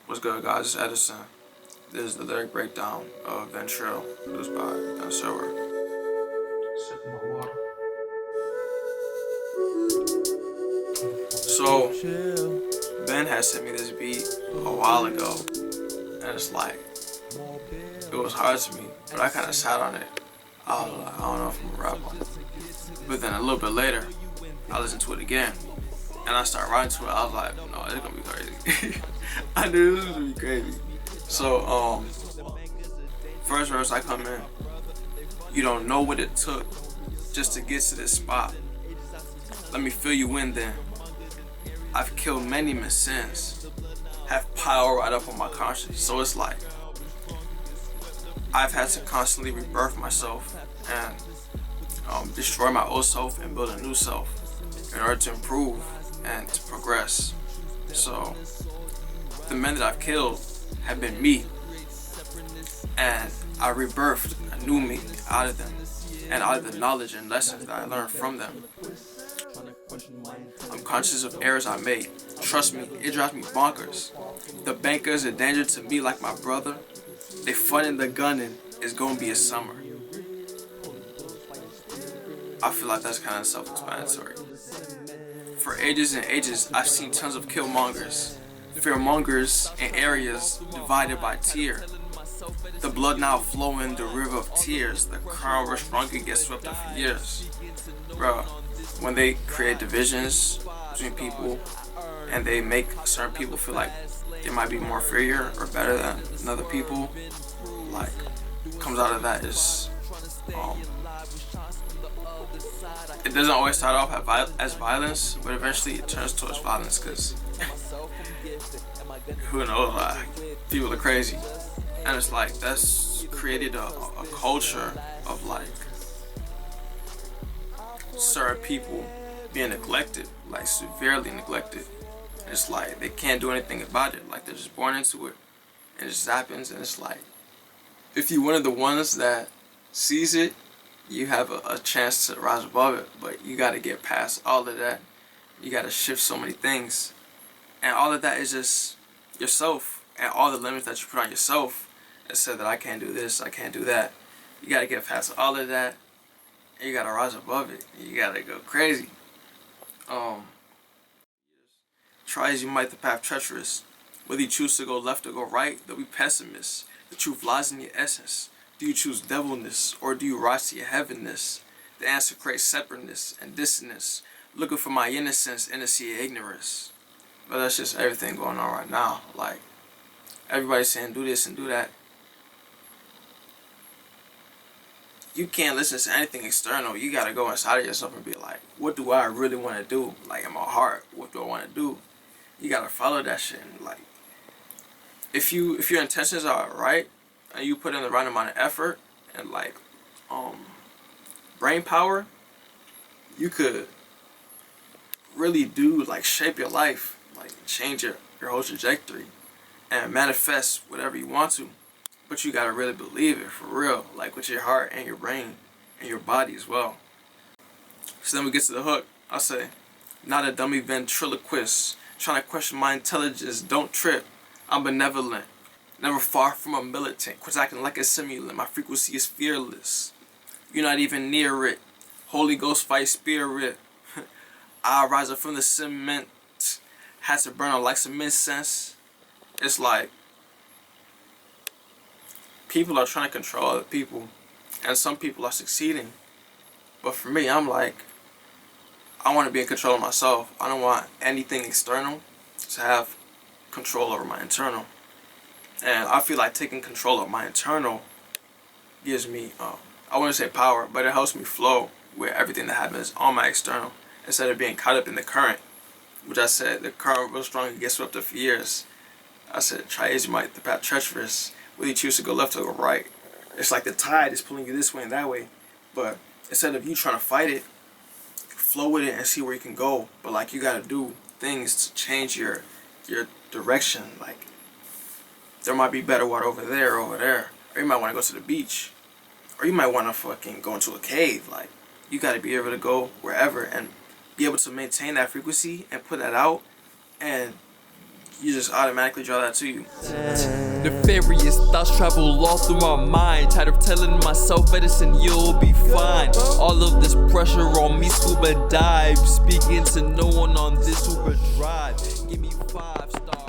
What's good, guys? It's Edison. This is the lyric breakdown of VenTRILL, produced by Ben Serwer. Sipping my water. So, Ben had sent me this beat a while ago, and it's like, it was hard to me, but I kind of sat on it. I was like, I don't know if I'm gonna rap on it. But then a little bit later, I listened to it again, and I started writing to it. I was like, no, it's gonna be crazy. I knew this was gonna be crazy. So, first verse I come in, you don't know what it took just to get to this spot. Let me fill you in then. I've killed many men's sins, have power right up on my conscience. So it's like, I've had to constantly rebirth myself and destroy my old self and build a new self in order to improve and to progress. So the men that I've killed have been me, and I rebirthed a new me out of them and out of the knowledge and lessons that I learned from them. I'm conscious of errors I made. Trust me, it drives me bonkers. The banker's a danger to me like my brother. They funding the gunning, it's gonna be a summer. I feel like that's kind of self-explanatory. For ages and ages, I've seen tons of killmongers, fearmongers in areas divided by tear. The blood now flowing the river of tears. The crown rush stronger gets swept up for years. Bro, when they create divisions between people and they make certain people feel like they might be more inferior or better than other people, like, comes out of that is, it doesn't always start off as violence, but eventually it turns towards violence because who knows, people are crazy. And it's like, that's created a culture of like certain people being neglected, like severely neglected. It's like they can't do anything about it, like they're just born into it and it just happens. And it's like, if you're one of the ones that sees it, you have a chance to rise above it, but you got to get past all of that. You got to shift so many things, and all of that is just yourself and all the limits that you put on yourself and said that I can't do this, I can't do that. You got to get past all of that, and you got to rise above it. You got to go crazy. Try as you might, the path treacherous. Whether you choose to go left or go right, they'll be pessimists. The truth lies in your essence. Do you choose devilness or do you rise to your heavenness? The answer creates separateness and dissonance. Looking for my innocence and to see your ignorance. But that's just everything going on right now. Like, everybody's saying do this and do that. You can't listen to anything external. You gotta go inside of yourself and be like, what do I really want to do? Like, in my heart, what do I want to do? You gotta follow that shit. And like, if your intentions are right and you put in the right amount of effort and like brain power, you could really do, like, shape your life, like change your whole trajectory and manifest whatever you want to. But you gotta really believe it for real, like with your heart and your brain and your body as well. So then we get to the hook. I'll say, not a dummy ventriloquist trying to question my intelligence, don't trip. I'm benevolent, never far from a militant, quit acting like a simulant. My frequency is fearless. You're not even near it. Holy Ghost fight spirit. I rise up from the cement. Had to burn on like some incense. It's like, people are trying to control other people, and some people are succeeding. But for me, I'm like, I want to be in control of myself. I don't want anything external to have control over my internal. And I feel like taking control of my internal gives me, I wouldn't say power, but it helps me flow with everything that happens on my external instead of being caught up in the current, which I said, the current real strong and gets swept up for years. I said, try as you might, the path treacherous, whether you choose to go left or go right. It's like the tide is pulling you this way and that way, but instead of you trying to fight it, flow with it and see where you can go. But like, you gotta do things to change your direction. Like, there might be better water over there, or you might want to go to the beach, or you might want to fucking go into a cave. Like, you gotta be able to go wherever and be able to maintain that frequency and put that out and you just automatically draw that to you. Nefarious thoughts travel all through my mind. Tired of telling myself, Edison, you'll be fine. All of this pressure on me, scuba dive. Speaking to no one on this Uber drive. Give me 5 stars.